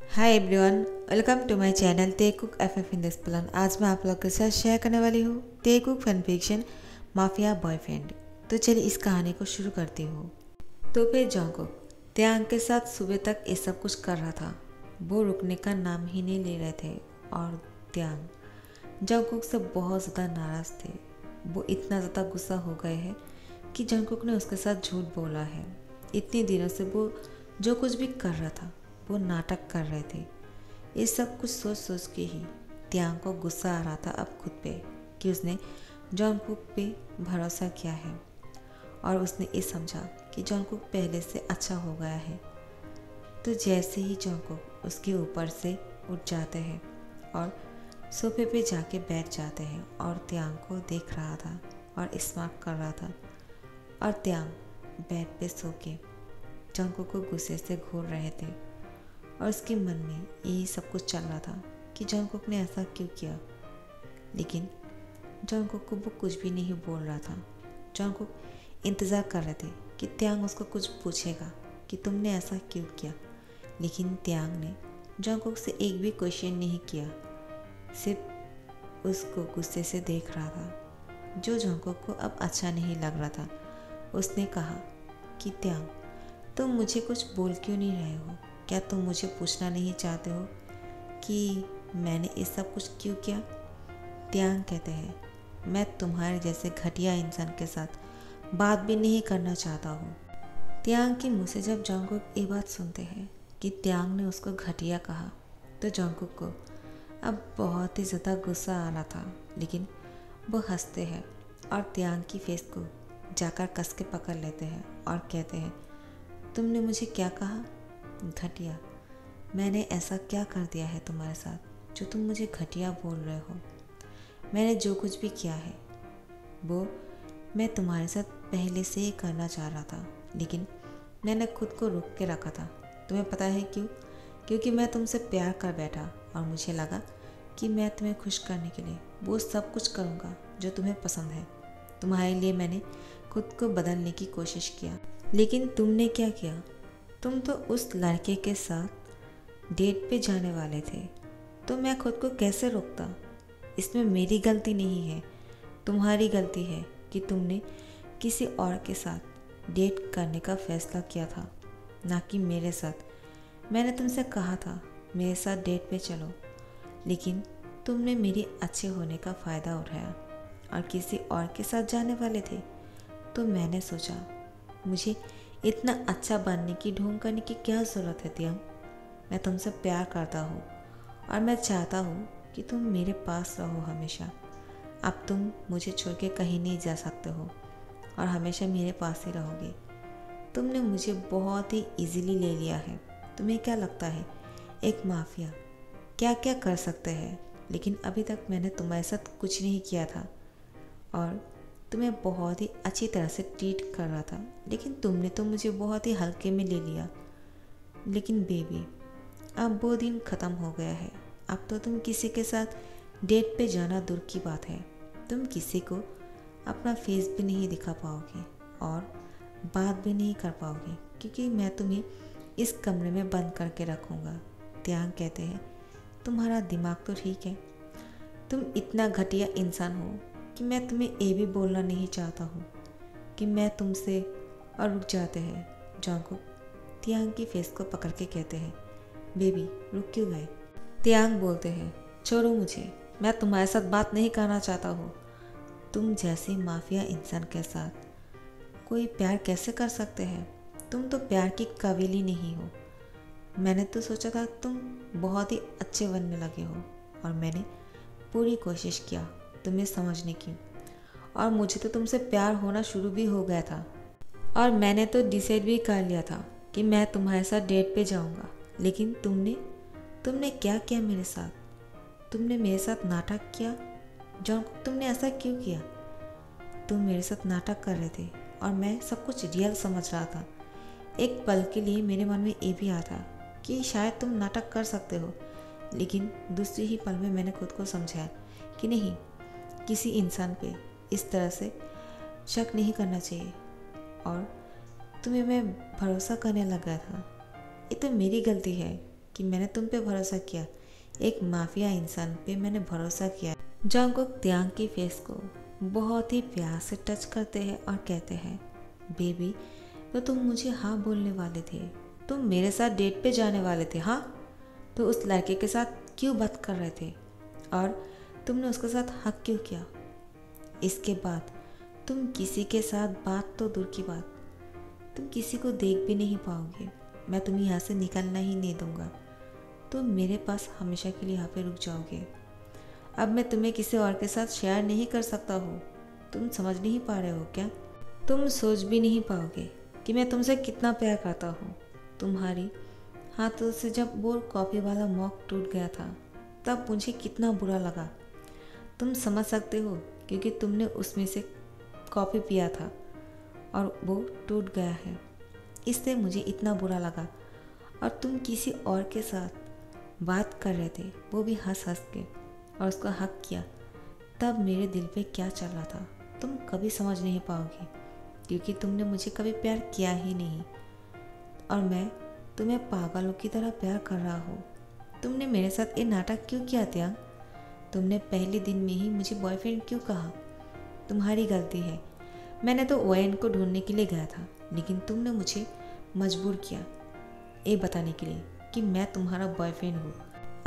Hi everyone, welcome to my channel ते cook FF in this plan. आज मैं आप लोग के साथ शेयर करने वाली हूँ ते cook fan fiction mafia boyfriend. तो चलिए इस कहानी को शुरू करती हूँ। तो फिर जॉन्गकुक त्यांग के साथ सुबह तक ये सब कुछ कर रहा था। वो रुकने का नाम ही नहीं ले रहे थे और त्यांग जॉन्गकुक से बहुत ज़्यादा नाराज़ थे। वो इतना ज़्यादा गुस्सा हो गए हैं कि जॉन्गकुक ने उसके साथ झूठ बोला है। इतने दिनों से वो जो कुछ भी कर रहा था वो नाटक कर रहे थे। ये सब कुछ सोच सोच के ही त्यांग को गुस्सा आ रहा था अब खुद पे कि उसने जॉन्गकुक पे भरोसा किया है और उसने ये समझा कि जॉन्गकुक पहले से अच्छा हो गया है। तो जैसे ही जॉन्गकुक उसके ऊपर से उठ जाते हैं और सोफे पे जाके बैठ जाते हैं और त्यांग को देख रहा था और स्मार्ट कर रहा था और त्यांग बेड पे सो के जॉन्गकुक को गुस्से से घूर रहे थे और उसके मन में यही सब कुछ चल रहा था कि जॉन्गकुक ने ऐसा क्यों किया। लेकिन जॉन्गकुक को वो कुछ भी नहीं बोल रहा था। जॉन्गकुक इंतज़ार कर रहे थे कि त्यांग उसको कुछ पूछेगा कि तुमने ऐसा क्यों किया। लेकिन त्यांग ने जॉन्गकुक से एक भी क्वेश्चन नहीं किया, सिर्फ उसको गुस्से से देख रहा था जो जॉन्गकुक को अब अच्छा नहीं लग रहा था। उसने कहा कि त्यांग, तुम मुझे कुछ बोल क्यों नहीं रहे हो? क्या तुम मुझे पूछना नहीं चाहते हो कि मैंने ये सब कुछ क्यों किया? त्यांग कहते हैं, मैं तुम्हारे जैसे घटिया इंसान के साथ बात भी नहीं करना चाहता हूँ। त्यांग के मुँह से जब जॉन्गकुक ये बात सुनते हैं कि त्यांग ने उसको घटिया कहा तो जॉन्गकुक को अब बहुत ही ज़्यादा गुस्सा आ रहा था। लेकिन वो हंसते हैं और त्यांग की फेस को जाकर कस के पकड़ लेते हैं और कहते हैं, तुमने मुझे क्या कहा? घटिया? मैंने ऐसा क्या कर दिया है तुम्हारे साथ जो तुम मुझे घटिया बोल रहे हो? मैंने जो कुछ भी किया है वो मैं तुम्हारे साथ पहले से ही करना चाह रहा था, लेकिन मैंने खुद को रोक के रखा था। तुम्हें पता है क्यों? क्योंकि मैं तुमसे प्यार कर बैठा और मुझे लगा कि मैं तुम्हें खुश करने के लिए वो सब कुछ करूँगा जो तुम्हें पसंद है। तुम्हारे लिए मैंने खुद को बदलने की कोशिश किया, लेकिन तुमने क्या किया? तुम तो उस लड़के के साथ डेट पे जाने वाले थे, तो मैं खुद को कैसे रोकता? इसमें मेरी गलती नहीं है, तुम्हारी गलती है कि तुमने किसी और के साथ डेट करने का फैसला किया था, ना कि मेरे साथ। मैंने तुमसे कहा था मेरे साथ डेट पे चलो, लेकिन तुमने मेरी अच्छे होने का फ़ायदा उठाया और किसी और के साथ जाने वाले थे। तो मैंने सोचा मुझे इतना अच्छा बनने की ढोंग करने की क्या ज़रूरत है त्यांग? मैं तुमसे प्यार करता हूँ और मैं चाहता हूँ कि तुम मेरे पास रहो हमेशा। अब तुम मुझे छोड़ के कहीं नहीं जा सकते हो और हमेशा मेरे पास ही रहोगे। तुमने मुझे बहुत ही इजीली ले लिया है। तुम्हें क्या लगता है एक माफिया क्या क्या कर सकते हैं? लेकिन अभी तक मैंने तुम्हारे साथ कुछ नहीं किया था और तुम्हें बहुत ही अच्छी तरह से ट्रीट कर रहा था, लेकिन तुमने तो मुझे बहुत ही हल्के में ले लिया। लेकिन बेबी, अब वो दिन ख़त्म हो गया है। अब तो तुम किसी के साथ डेट पे जाना दूर की बात है, तुम किसी को अपना फेस भी नहीं दिखा पाओगे और बात भी नहीं कर पाओगे, क्योंकि मैं तुम्हें इस कमरे में बंद करके रखूँगा। त्यांग कहते हैं, तुम्हारा दिमाग तो ठीक है, तुम इतना घटिया इंसान हो कि मैं तुम्हें ये भी बोलना नहीं चाहता हूँ कि मैं तुमसे। और रुक जाते हैं। जॉन्गकुक त्यांग की फेस को पकड़ के कहते हैं, बेबी रुक क्यों गए? त्यांग बोलते हैं, छोड़ो मुझे, मैं तुम्हारे साथ बात नहीं करना चाहता हूँ। तुम जैसे माफिया इंसान के साथ कोई प्यार कैसे कर सकते हैं? तुम तो प्यार की काबिल ही नहीं हो। मैंने तो सोचा था तुम बहुत ही अच्छे बनने लगे हो और मैंने पूरी कोशिश किया तुम्हें समझने की, और मुझे तो तुमसे प्यार होना शुरू भी हो गया था और मैंने तो डिसाइड भी कर लिया था कि मैं तुम्हारे साथ डेट पे जाऊंगा। लेकिन तुमने क्या किया मेरे साथ? तुमने मेरे साथ नाटक किया। जॉन्गकुक, तुमने ऐसा क्यों किया? तुम मेरे साथ नाटक कर रहे थे और मैं सब कुछ रियल समझ रहा था। एक पल के लिए मेरे मन में ये भी आया था कि शायद तुम नाटक कर सकते हो, लेकिन दूसरी ही पल में मैंने खुद को समझाया कि नहीं, किसी इंसान पे इस तरह से शक नहीं करना चाहिए और तुम्हें मैं भरोसा करने लगा था। ये तो मेरी गलती है कि मैंने तुम पे भरोसा किया, एक माफिया इंसान पे मैंने भरोसा किया। जंगकुक त्यांग की फेस को बहुत ही प्यार से टच करते हैं और कहते हैं, बेबी तो तुम मुझे हाँ बोलने वाले थे, तुम मेरे साथ डेट पे जाने वाले थे, हाँ तो उस लड़के के साथ क्यों बात कर रहे थे और तुमने उसके साथ हक क्यों किया? इसके बाद तुम किसी के साथ बात तो दूर की बात, तुम किसी को देख भी नहीं पाओगे। मैं तुम्हें यहाँ से निकलना ही नहीं दूंगा, तुम मेरे पास हमेशा के लिए यहाँ पे रुक जाओगे। अब मैं तुम्हें किसी और के साथ शेयर नहीं कर सकता हूँ। तुम समझ नहीं पा रहे हो क्या? तुम सोच भी नहीं पाओगे कि मैं तुमसे कितना प्यार करता हूँ। तुम्हारी हाथों से जब वो कॉफ़ी वाला मग टूट गया था तब मुझे कितना बुरा लगा। तुम समझ सकते हो क्योंकि तुमने उसमें से कॉफ़ी पिया था और वो टूट गया है, इससे मुझे इतना बुरा लगा। और तुम किसी और के साथ बात कर रहे थे, वो भी हंस हंस के, और उसका हक किया। तब मेरे दिल पे क्या चल रहा था तुम कभी समझ नहीं पाओगे, क्योंकि तुमने मुझे कभी प्यार किया ही नहीं और मैं तुम्हें पागलों की तरह प्यार कर रहा हूँ। तुमने मेरे साथ ये नाटक क्यों किया त्याग? तुमने पहले दिन में ही मुझे बॉयफ्रेंड क्यों कहा? तुम्हारी गलती है। मैंने तो ओएन को ढूंढने के लिए गया था, लेकिन तुमने मुझे मजबूर किया ये बताने के लिए कि मैं तुम्हारा बॉयफ्रेंड हूँ।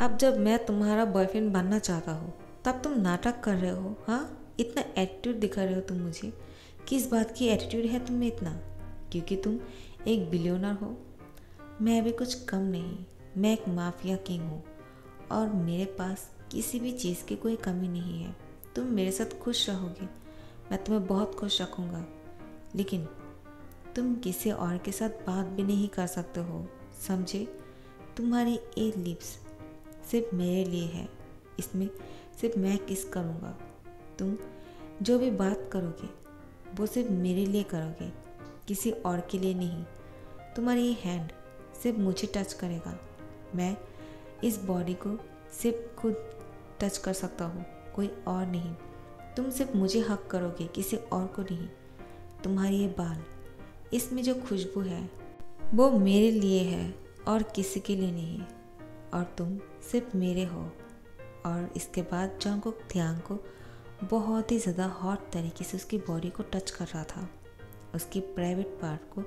अब जब मैं तुम्हारा बॉयफ्रेंड बनना चाहता हूँ तब तुम नाटक कर रहे हो। हाँ, इतना एटीट्यूड दिखा रहे हो तुम मुझे। किस बात की एटीट्यूड है तुम में इतना? क्योंकि तुम एक बिलियनर हो, मैं भी कुछ कम नहीं। मैं एक माफिया किंग हूँ और मेरे पास किसी भी चीज़ की कोई कमी नहीं है। तुम मेरे साथ खुश रहोगे, मैं तुम्हें बहुत खुश रखूँगा, लेकिन तुम किसी और के साथ बात भी नहीं कर सकते हो, समझे? तुम्हारी ये लिप्स सिर्फ मेरे लिए है, इसमें सिर्फ मैं किस करूँगा। तुम जो भी बात करोगे वो सिर्फ मेरे लिए करोगे, किसी और के लिए नहीं। तुम्हारी ये हैंड सिर्फ मुझे टच करेगा, मैं इस बॉडी को सिर्फ खुद टच कर सकता हूँ, कोई और नहीं। तुम सिर्फ मुझे हक करोगे, किसी और को नहीं। तुम्हारी ये बाल, इसमें जो खुशबू है वो मेरे लिए है और किसी के लिए नहीं, और तुम सिर्फ मेरे हो। और इसके बाद जंगकुक त्यांग को बहुत ही ज़्यादा हॉट तरीके से उसकी बॉडी को टच कर रहा था, उसकी प्राइवेट पार्ट को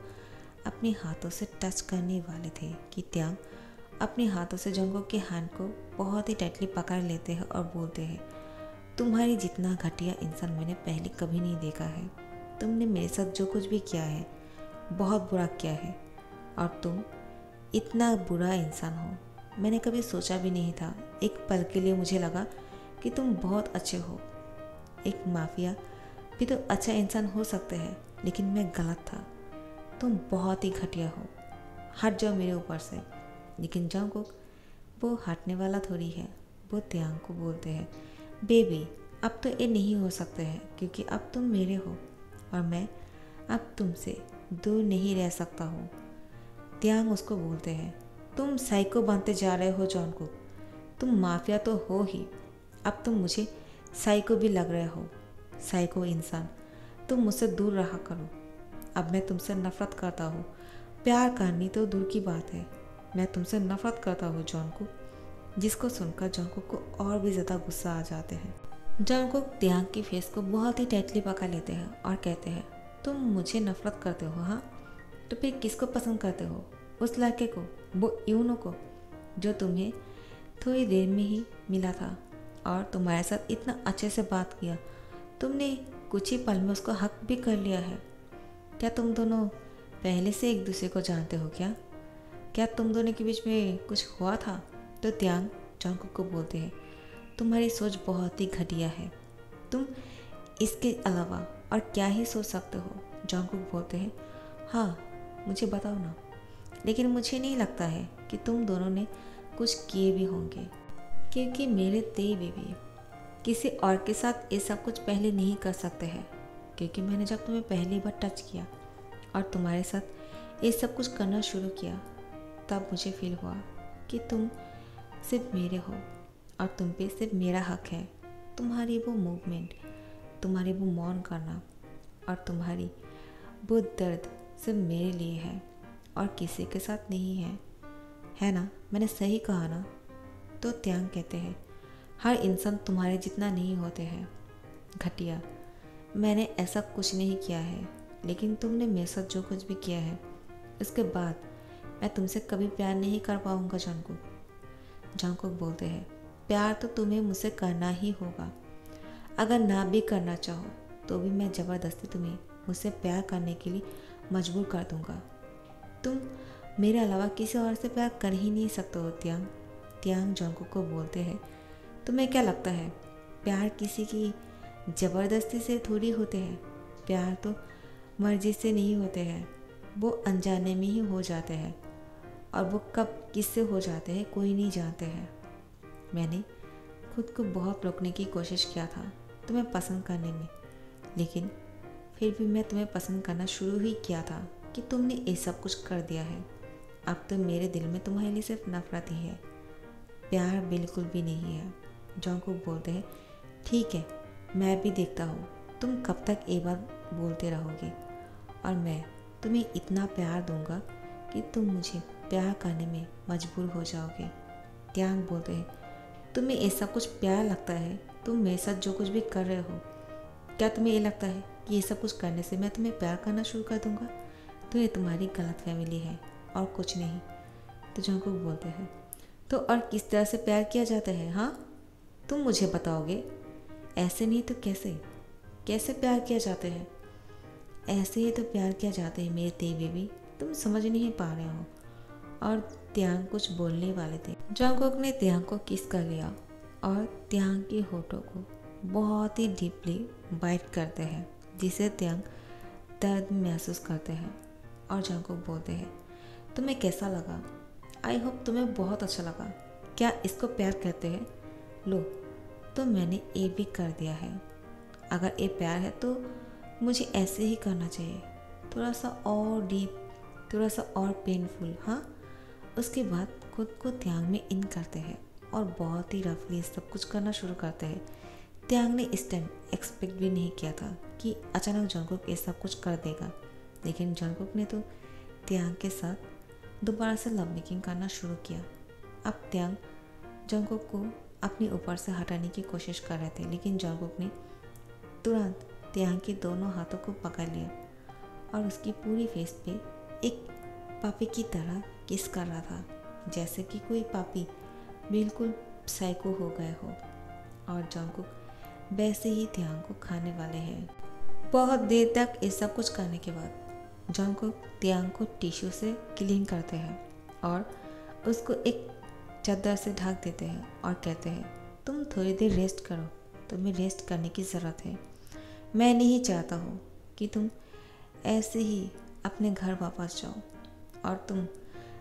अपने हाथों से टच करने वाले थे कि त्यांग अपने हाथों से जंगकुक के हैंड को बहुत ही टाइटली पकड़ लेते हैं और बोलते हैं, तुम्हारी जितना घटिया इंसान मैंने पहले कभी नहीं देखा है। तुमने मेरे साथ जो कुछ भी किया है बहुत बुरा किया है, और तुम इतना बुरा इंसान हो मैंने कभी सोचा भी नहीं था। एक पल के लिए मुझे लगा कि तुम बहुत अच्छे हो। एक माफिया भी तो अच्छा इंसान हो सकते हैं, लेकिन मैं गलत था। तुम बहुत ही घटिया हो, हट जाओ मेरे ऊपर से। लेकिन जंगकुक वो हटने वाला थोड़ी है। वो त्यांग को बोलते हैं, बेबी अब तो ये नहीं हो सकते हैं, क्योंकि अब तुम मेरे हो और मैं अब तुमसे दूर नहीं रह सकता हूँ। त्यांग उसको बोलते हैं, तुम साइको बनते जा रहे हो जंगकुक, तुम माफिया तो हो ही, अब तुम मुझे साइको भी लग रहे हो। साइको इंसान, तुम मुझसे दूर रहा करो। अब मैं तुमसे नफरत करता हूँ, प्यार करनी तो दूर की बात है, मैं तुमसे नफरत करता हूँ जंगकुक। जिसको सुनकर जंगकुक को और भी ज़्यादा गुस्सा आ जाते हैं। जंगकुक त्यांग की फेस को बहुत ही टाइटली पकड़ लेते हैं और कहते हैं, तुम मुझे नफरत करते हो? हाँ, तो फिर किसको पसंद करते हो? उस लड़के को, वो यूनो को, जो तुम्हें थोड़ी देर में ही मिला था और तुम्हारे साथ इतना अच्छे से बात किया। तुमने कुछ ही पल में उसको हक भी कर लिया है। क्या तुम दोनों पहले से एक दूसरे को जानते हो क्या? क्या तुम दोनों के बीच में कुछ हुआ था? तो त्यांग जंगकुक को बोलते हैं, तुम्हारी सोच बहुत ही घटिया है, तुम इसके अलावा और क्या ही सोच सकते हो? जंगकुक बोलते हैं, हाँ मुझे बताओ ना, लेकिन मुझे नहीं लगता है कि तुम दोनों ने कुछ किए भी होंगे, क्योंकि मेरे तेई बेबी किसी और के साथ ये सब कुछ पहले नहीं कर सकते हैं। क्योंकि मैंने जब तुम्हें पहली बार टच किया और तुम्हारे साथ ये सब कुछ करना शुरू किया, तब मुझे फील हुआ कि तुम सिर्फ मेरे हो और तुम पे सिर्फ मेरा हक है। तुम्हारी वो मूवमेंट, तुम्हारी वो मौन करना और तुम्हारी वो दर्द सिर्फ मेरे लिए है और किसी के साथ नहीं है। है ना, मैंने सही कहा ना? तो त्यांग कहते हैं, हर इंसान तुम्हारे जितना नहीं होते हैं। घटिया, मैंने ऐसा कुछ नहीं किया है, लेकिन तुमने मेरे साथ जो कुछ भी किया है उसके बाद मैं तुमसे कभी प्यार नहीं कर पाऊँगा जंगकुक। जंगकुक बोलते हैं, प्यार तो तुम्हें मुझसे करना ही होगा। अगर ना भी करना चाहो तो भी मैं ज़बरदस्ती तुम्हें मुझसे प्यार करने के लिए मजबूर कर दूँगा। तुम मेरे अलावा किसी और से प्यार कर ही नहीं सकते हो त्यांग। त्यांग जंगकुक को बोलते हैं, तुम्हें क्या लगता है प्यार किसी की ज़बरदस्ती से थोड़ी होते हैं? प्यार तो मर्जी से नहीं होते हैं, वो अनजाने में ही हो जाते हैं, और वो कब किससे हो जाते हैं कोई नहीं जानते हैं। मैंने खुद को बहुत रोकने की कोशिश किया था तुम्हें पसंद करने में, लेकिन फिर भी मैं तुम्हें पसंद करना शुरू ही किया था कि तुमने ये सब कुछ कर दिया है। अब तो मेरे दिल में तुम्हारे लिए सिर्फ नफरत ही है, प्यार बिल्कुल भी नहीं है। जंगकुक बोलते हैं, ठीक है, मैं भी देखता हूँ तुम कब तक एक बार बोलते रहोगे, और मैं तुम्हें इतना प्यार दूंगा कि तुम मुझे प्यार करने में मजबूर हो जाओगे। त्यांग बोलते हैं, तुम्हें ऐसा कुछ प्यार लगता है? तुम मेरे साथ जो कुछ भी कर रहे हो, क्या तुम्हें ये लगता है कि ये सब कुछ करने से मैं तुम्हें प्यार करना शुरू कर दूंगा? तो ये तुम्हारी गलतफहमी है और कुछ नहीं। तो जंगकुक बोलते हैं, तो और किस तरह से प्यार किया जाता है? हाँ, तुम मुझे बताओगे? ऐसे नहीं तो कैसे कैसे प्यार किया जाता है? ऐसे ही तो प्यार किया जाता है मेरे तेरे बेबी, तुम समझ नहीं पा रहे हो। और त्यांग कुछ बोलने वाले थे, जंगकुक ने त्यांग को किस कर लिया और त्यांग के होठों को बहुत ही डीपली बाइट करते हैं, जिसे त्यांग दर्द महसूस करते हैं। और जंगकुक बोलते हैं, तुम्हें कैसा लगा? आई होप तुम्हें बहुत अच्छा लगा। क्या इसको प्यार कहते हैं? लो, तो मैंने ये भी कर दिया है। अगर ये प्यार है तो मुझे ऐसे ही करना चाहिए, थोड़ा सा और डीप, थोड़ा सा और पेनफुल। हाँ, उसके बाद खुद को त्यांग में इन करते हैं और बहुत ही रफली सब कुछ करना शुरू करते हैं। त्यांग ने इस टाइम एक्सपेक्ट भी नहीं किया था कि अचानक जंगकुक ये सब कुछ कर देगा, लेकिन जंगकुक ने तो त्यांग के साथ दोबारा से लव मेकिंग करना शुरू किया। अब त्यांग जंगकुक को अपने ऊपर से हटाने की कोशिश कर रहे थे, लेकिन जंगकुक ने तुरंत त्यांग के दोनों हाथों को पकड़ लिया और उसकी पूरी फेस पे एक पापी की तरह किस कर रहा था, जैसे कि कोई पापी बिल्कुल साइको हो गए हो। और जंगकुक वैसे ही त्यांग को खाने वाले हैं। बहुत देर तक ये सब कुछ करने के बाद जंगकुक त्यांग को टिश्यू से क्लीन करते हैं और उसको एक चादर से ढक देते हैं और कहते हैं, तुम थोड़ी देर रेस्ट करो, तुम्हें रेस्ट करने की ज़रूरत है। मैं नहीं चाहता हूँ कि तुम ऐसे ही अपने घर वापस जाओ, और तुम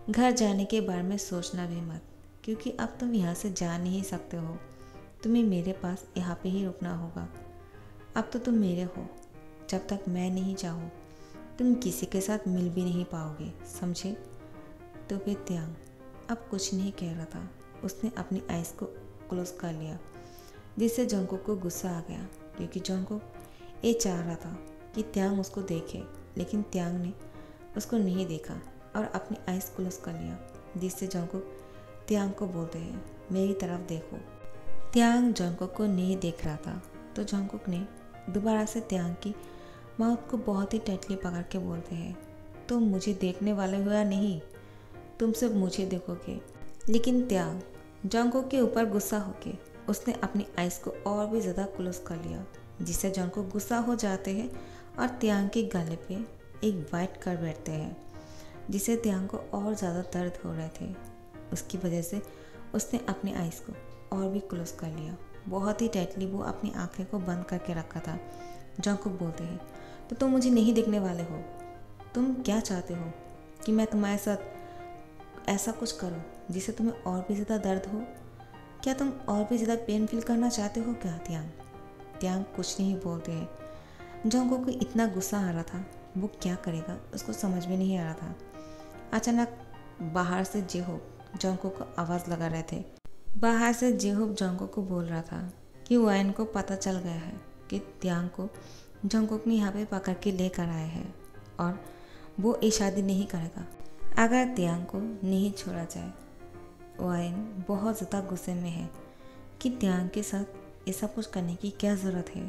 घर जाने के बारे में सोचना भी मत, क्योंकि अब तुम यहाँ से जा नहीं सकते हो। तुम्हें मेरे पास यहाँ पे ही रुकना होगा। अब तो तुम मेरे हो, जब तक मैं नहीं चाहूँ तुम किसी के साथ मिल भी नहीं पाओगे, समझे? तो फिर त्यांग अब कुछ नहीं कह रहा था, उसने अपनी आइज़ को क्लोज कर लिया, जिससे जंगकुक को गुस्सा आ गया, क्योंकि जंगकुक ये चाह रहा था कि त्यांग उसको देखे, लेकिन त्यांग ने उसको नहीं देखा और अपनी आइज़ क्लोज कर लिया, जिससे जंगकुक त्यांग को बोलते हैं, मेरी तरफ देखो। त्यांग जंगकुक को नहीं देख रहा था, तो जंगकुक ने दोबारा से त्यांग की माउथ को बहुत ही टाइटली पकड़ के बोलते हैं, तुम मुझे देखने वाले हो या नहीं, तुम सिर्फ मुझे देखोगे। लेकिन त्यांग जंगकुक के ऊपर गुस्सा होके उसने अपनी आइज़ को और भी ज़्यादा क्लोज कर लिया, जिससे जंगकुक गुस्सा हो जाते हैं और त्यांग के गले पे एक बाइट कर बैठते हैं, जिससे त्यांग को और ज़्यादा दर्द हो रहे थे। उसकी वजह से उसने अपनी आइज़ को और भी क्लोज कर लिया, बहुत ही टाइटली वो अपनी आंखें को बंद करके रखा था। जंगकुक बोलते हैं, तो तुम मुझे नहीं देखने वाले हो? तुम क्या चाहते हो कि मैं तुम्हारे साथ ऐसा कुछ करूं जिससे तुम्हें और भी ज़्यादा दर्द हो? क्या तुम और भी ज़्यादा पेन फील करना चाहते हो क्या? त्यांग कुछ नहीं बोलते हैं। जंगकुक को इतना गुस्सा आ रहा था, वो क्या करेगा उसको समझ में नहीं आ रहा था। अचानक बाहर से जेहोब जंगकुक को आवाज़ लगा रहे थे। बाहर से जेहोब जंगकुक को बोल रहा था कि वाइन को पता चल गया है कि त्यांग को जंगकुक ने यहाँ पे पकड़ के लेकर आए हैं और वो ये शादी नहीं करेगा अगर त्यांग को नहीं छोड़ा जाए। वायन बहुत ज़्यादा गुस्से में है कि त्यांग के साथ ऐसा कुछ करने की क्या ज़रूरत है।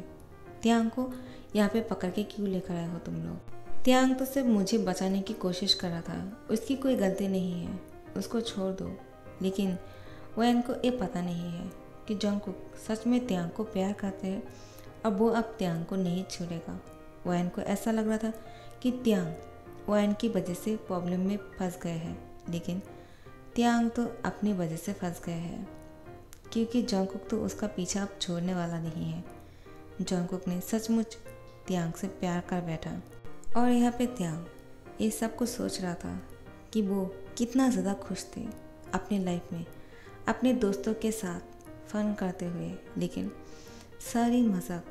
त्यांग को यहाँ पे पकड़ के क्यों लेकर आए हो तुम लोग? त्यांग तो सिर्फ मुझे बचाने की कोशिश कर रहा था, उसकी कोई गलती नहीं है, उसको छोड़ दो। लेकिन वायन को ये पता नहीं है कि जंगकुक सच में त्यांग को प्यार करते हैं और वो अब त्यांग को नहीं छोड़ेगा। वायन को ऐसा लग रहा था कि त्यांग वायन की वजह से प्रॉब्लम में फंस गए हैं, लेकिन त्यांग तो अपनी वजह से फंस गए हैं क्योंकि जंगकुक तो उसका पीछा अब छोड़ने वाला नहीं है। जंगकुक ने सचमुच त्यांग से प्यार कर बैठा और यहाँ पे त्यांग ये सब कुछ सोच रहा था कि वो कितना ज़्यादा खुश थे अपनी लाइफ में अपने दोस्तों के साथ फन करते हुए, लेकिन सारी मजाक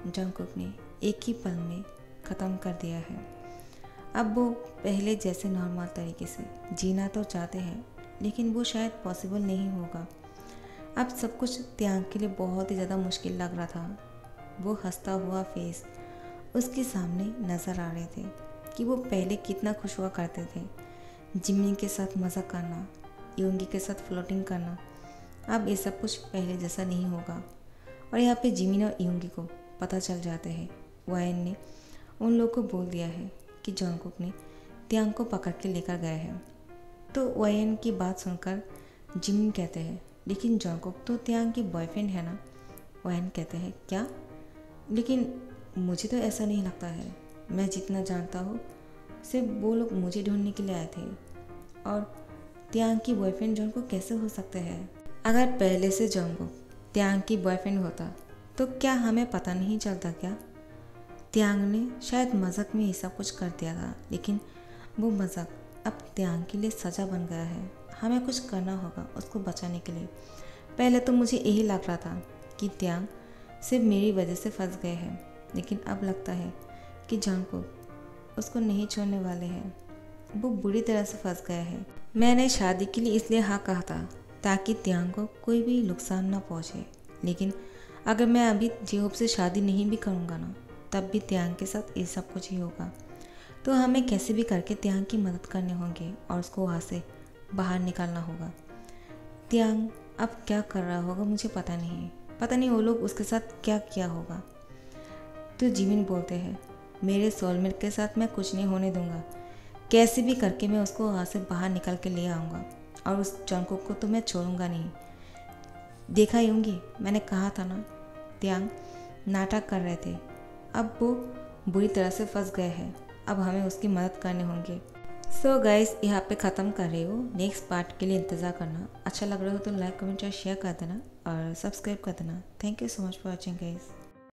जंगकुक ने एक ही पल में ख़त्म कर दिया है। अब वो पहले जैसे नॉर्मल तरीके से जीना तो चाहते हैं, लेकिन वो शायद पॉसिबल नहीं होगा। अब सब कुछ त्यांग के लिए बहुत ही ज़्यादा मुश्किल लग रहा था। वो हंसता हुआ फेस उसके सामने नज़र आ रहे थे कि वो पहले कितना खुश हुआ करते थे। जिमी के साथ मज़ा करना, योंगी के साथ फ्लोटिंग करना, अब ये सब कुछ पहले जैसा नहीं होगा। और यहाँ पे जिमिन और योंगी को पता चल जाते हैं। वायन ने उन लोगों को बोल दिया है कि जंगकुक ने त्यांग को पकड़ के लेकर गए हैं। तो वायन की बात सुनकर जिमिन कहते हैं, लेकिन जंगकुक तो त्यांग की बॉयफ्रेंड है ना? वायन कहते हैं, क्या? लेकिन मुझे तो ऐसा नहीं लगता है। मैं जितना जानता हूँ सिर्फ वो लोग मुझे ढूंढने के लिए आए थे, और त्यांग की बॉयफ्रेंड जंगकुक कैसे हो सकते हैं? अगर पहले से जंगकुक त्यांग की बॉयफ्रेंड होता तो क्या हमें पता नहीं चलता क्या? त्यांग ने शायद मजाक में ऐसा कुछ कर दिया था, लेकिन वो मजाक अब त्यांग के लिए सज़ा बन गया है। हमें कुछ करना होगा उसको बचाने के लिए। पहले तो मुझे यही लग रहा था कि त्यांग सिर्फ मेरी वजह से फंस गए हैं, लेकिन अब लगता है कि जंगकुक उसको नहीं छोड़ने वाले हैं। वो बुरी तरह से फंस गया है। मैंने शादी के लिए इसलिए हाँ कहा था ताकि त्यांग को कोई भी नुकसान ना पहुँचे, लेकिन अगर मैं अभी जेहोब से शादी नहीं भी करूँगा ना, तब भी त्यांग के साथ ये सब कुछ ही होगा। तो हमें कैसे भी करके त्यांग की मदद करने होंगे और उसको वहाँ से बाहर निकालना होगा। त्यांग अब क्या कर रहा होगा मुझे पता नहीं वो लोग उसके साथ क्या किया होगा। तो जिमिन बोलते हैं, मेरे सोलमेट के साथ मैं कुछ नहीं होने दूंगा, कैसे भी करके मैं उसको वहाँ से बाहर निकल के ले आऊँगा, और उस जंगकुक को तो मैं छोड़ूंगा नहीं। देखा ही होंगी, मैंने कहा था ना, त्यांग नाटक कर रहे थे। अब वो बुरी तरह से फंस गए हैं, अब हमें उसकी मदद करने होंगे। सो गाइस, यहाँ पे ख़त्म कर रही हो। नेक्स्ट पार्ट के लिए इंतज़ार करना। अच्छा लग रहा हो तो लाइक कमेंट और शेयर कर देना और सब्सक्राइब कर देना। Thank you so much for watching guys.